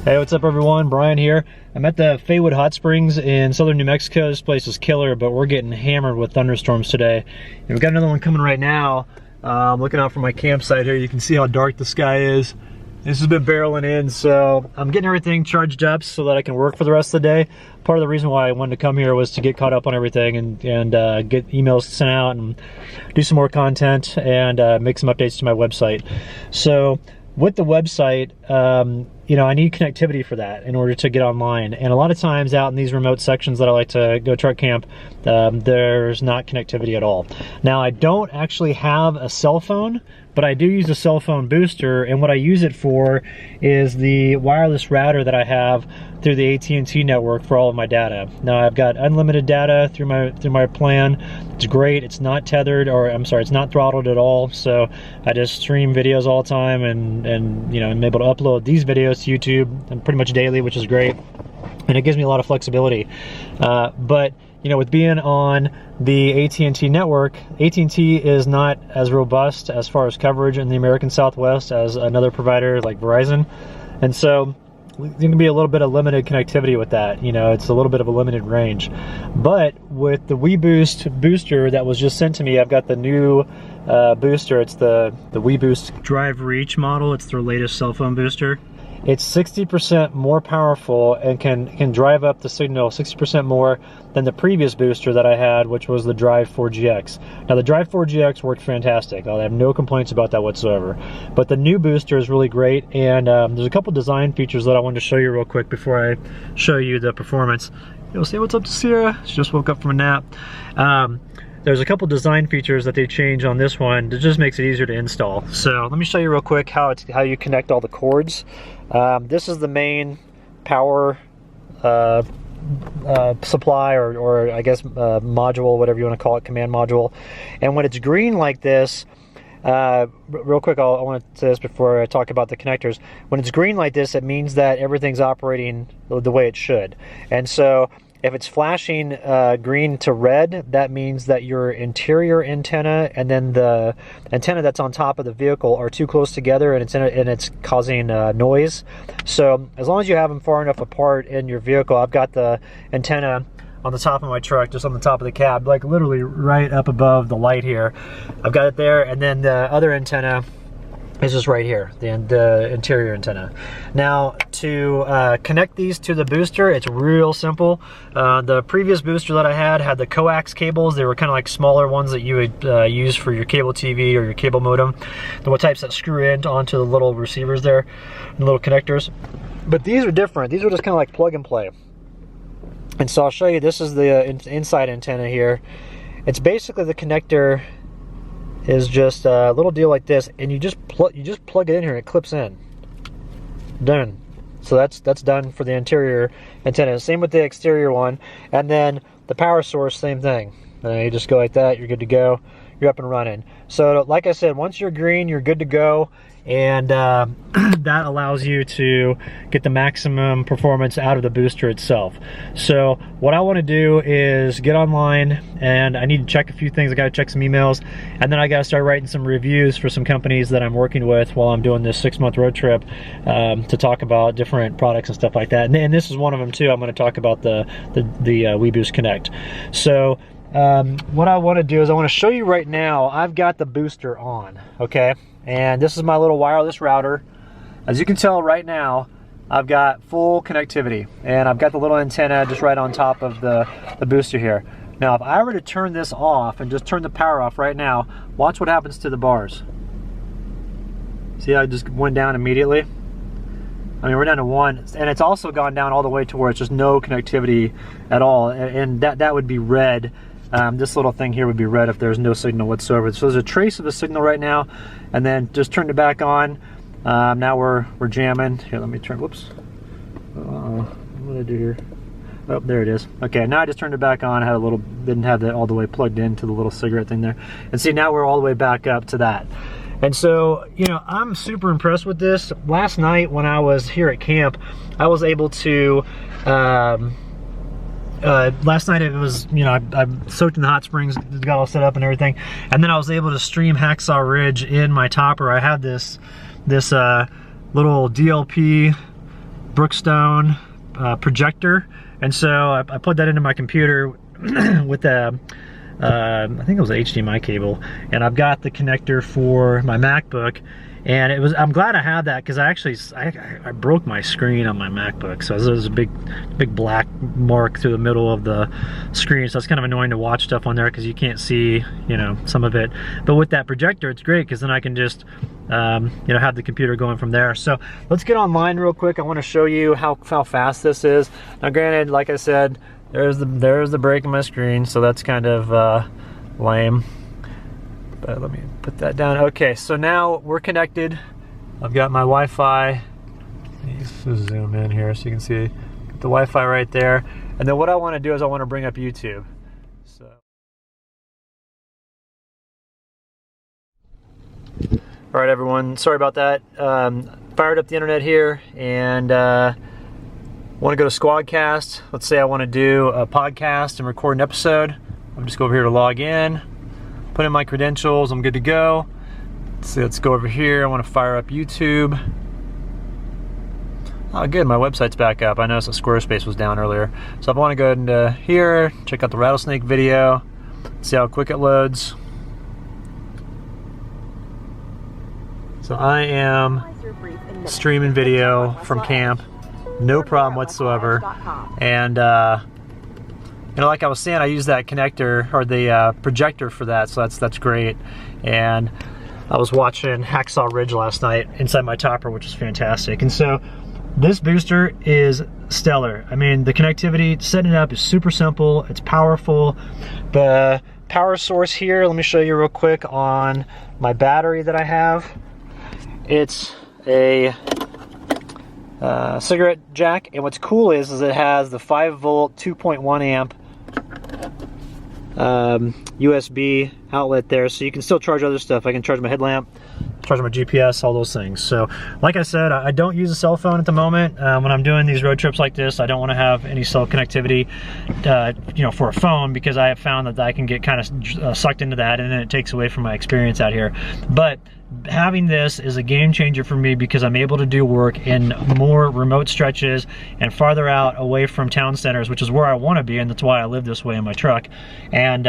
Hey, what's up everyone? Brian here. I'm at the Faywood Hot Springs in southern New Mexico. This place is killer, but we're getting hammered with thunderstorms today. And we've got another one coming right now. I'm looking out from my campsite here. You can see how dark the sky is. This has been barreling in, so I'm getting everything charged up so that I can work for the rest of the day. Part of the reason why I wanted to come here was to get caught up on everything and get emails sent out and do some more content and make some updates to my website. So with the website, you know, I need connectivity for that in order to get online. And a lot of times out in these remote sections that I like to go truck camp, there's not connectivity at all. Now, I don't actually have a cell phone, but I do use a cell phone booster, and what I use it for is the wireless router that I have through the AT&T network for all of my data. Now, I've got unlimited data through my plan. It's great. It's not tethered, or I'm sorry, it's not throttled at all. So I just stream videos all the time, and you know, I'm able to upload these videos to YouTube and pretty much daily, which is great, and it gives me a lot of flexibility. But you know, with being on the AT&T network, AT&T is not as robust as far as coverage in the American Southwest as another provider like Verizon, and so there can be a little bit of limited connectivity with that. You know, it's a little bit of a limited range. But with the weBoost booster that was just sent to me, I've got the new booster. It's the weBoost Drive Reach model. It's their latest cell phone booster. It's 60% more powerful and can drive up the signal 60% more than the previous booster that I had, which was the Drive 4GX. Now, the Drive 4GX worked fantastic. I have no complaints about that whatsoever. But the new booster is really great, and there's a couple design features that I wanted to show you real quick before I show you the performance. You'll say what's up to Sierra. She just woke up from a nap. There's a couple design features that they changed on this one that just makes it easier to install. So let me show you real quick how you connect all the cords. This is the main power supply, or I guess module, whatever you want to call it, command module. And when it's green like this, real quick, I want to say this before I talk about the connectors. When it's green like this, it means that everything's operating the way it should. And so if it's flashing green to red, that means that your interior antenna and then the antenna that's on top of the vehicle are too close together, and it's causing noise. So as long as you have them far enough apart in your vehicle, I've got the antenna on the top of my truck, just on the top of the cab, like literally right up above the light here. I've got it there, and then the other antenna is just right here, the interior antenna. Now, to connect these to the booster, it's real simple. The previous booster that I had the coax cables. They were kind of like smaller ones that you would use for your cable TV or your cable modem. The types that screw in onto the little receivers there, and little connectors. But these are different. These are just kind of like plug and play. And so I'll show you, this is the inside antenna here. It's basically the connector is just a little deal like this, and you just plug it in here and it clips in. Done. So that's done for the interior antenna. Same with the exterior one. And then the power source, same thing. You just go like that, you're good to go. You're up and running. So like I said, once you're green, you're good to go. And that allows you to get the maximum performance out of the booster itself. So what I want to do is get online, and I need to check a few things. I got to check some emails, and then I got to start writing some reviews for some companies that I'm working with while I'm doing this 6-month road trip to talk about different products and stuff like that. And this is one of them too. I'm going to talk about the weBoost Connect. So what I want to do is I want to show you right now. I've got the booster on, okay? And this is my little wireless router. As you can tell right now, I've got full connectivity, and I've got the little antenna just right on top of the booster here. Now, if I were to turn this off and just turn the power off right now, watch what happens to the bars. See how it just went down immediately? I mean, we're down to 1, and it's also gone down all the way to where it's just no connectivity at all, and that would be red. This little thing here would be red if there's no signal whatsoever. So there's a trace of a signal right now, and then just turned it back on. Now we're jamming. Here, let me turn. Whoops. What did I do here? Oh, there it is. Okay, now I just turned it back on. I had didn't have that all the way plugged into the little cigarette thing there. And see, now we're all the way back up to that. And so, you know, I'm super impressed with this. Last night when I was here at camp, I was able to last night it was, you know, I soaked in the hot springs, got all set up and everything, and then I was able to stream Hacksaw Ridge in my topper. I had this little DLP Brookstone projector, and so I plugged that into my computer with a I think it was an HDMI cable, and I've got the connector for my MacBook. And I'm glad I had that, because I broke my screen on my MacBook, so there's a big black mark through the middle of the screen, so it's kind of annoying to watch stuff on there because you can't see, you know, some of it. But with that projector, it's great, because then I can just you know, have the computer going from there. So let's get online real quick. I want to show you how fast this is. Now granted, like I said, there's the break in my screen, so that's kind of lame. But let me put that down. Okay, so now we're connected. I've got my Wi-Fi. Let's zoom in here so you can see the Wi-Fi right there. And then what I want to do is I want to bring up YouTube. So, all right, everyone. Sorry about that. Fired up the internet here, and want to go to Squadcast. Let's say I want to do a podcast and record an episode. I'm just go over here to log in. Put in my credentials, I'm good to go. Let's go over here. I want to fire up YouTube. Oh good, my website's back up. I noticed that Squarespace was down earlier. So I want to go into here, check out the rattlesnake video, see how quick it loads. So I am streaming video from camp, no problem whatsoever. And you know, like I was saying, I use that connector or the projector for that, so that's great. And I was watching Hacksaw Ridge last night inside my topper, which is fantastic. And so this booster is stellar. I mean, the connectivity, setting it up is super simple. It's powerful. The power source here, let me show you real quick on my battery that I have. It's a cigarette jack, and what's cool is it has the 5-volt 2.1 amp USB outlet there, so you can still charge other stuff. I can charge my headlamp, charge my GPS, all those things. So like I said, I don't use a cell phone at the moment. When I'm doing these road trips like this, I don't want to have any cell connectivity you know, for a phone, because I have found that I can get kind of sucked into that, and then it takes away from my experience out here. But having this is a game changer for me, because I'm able to do work in more remote stretches and farther out away from town centers, which is where I want to be, and that's why I live this way in my truck. And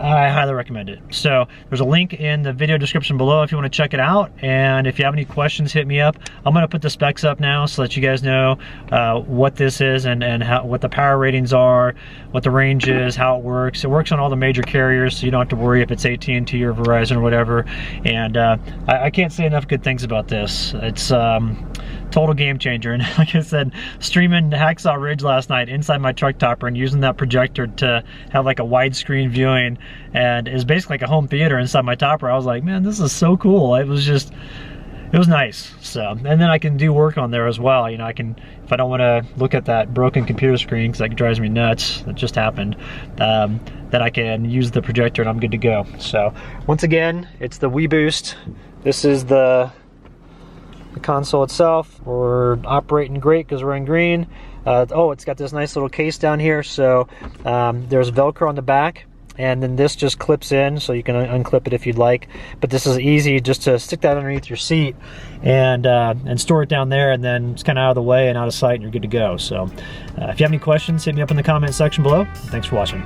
I highly recommend it. So there's a link in the video description below if you want to check it out, and if you have any questions, hit me up. I'm going to put the specs up now so that you guys know what this is, and what the power ratings are, what the range is, how it works. It works on all the major carriers, so you don't have to worry if it's AT&T or Verizon or whatever. And I can't say enough good things about this. It's total game changer. And like I said, streaming Hacksaw Ridge last night inside my truck topper and using that projector to have like a widescreen viewing, and it was basically like a home theater inside my topper. I was like, man, this is so cool. It was nice. So, and then I can do work on there as well. You know, I can, if I don't want to look at that broken computer screen, because that drives me nuts, that just happened, then I can use the projector and I'm good to go. So once again, it's the weBoost. This is the console itself. We're operating great because we're in green. Oh, it's got this nice little case down here. So there's Velcro on the back, and then this just clips in, so you can unclip it if you'd like. But this is easy, just to stick that underneath your seat and store it down there, and then it's kind of out of the way and out of sight, and you're good to go. So if you have any questions, hit me up in the comment section below. Thanks for watching.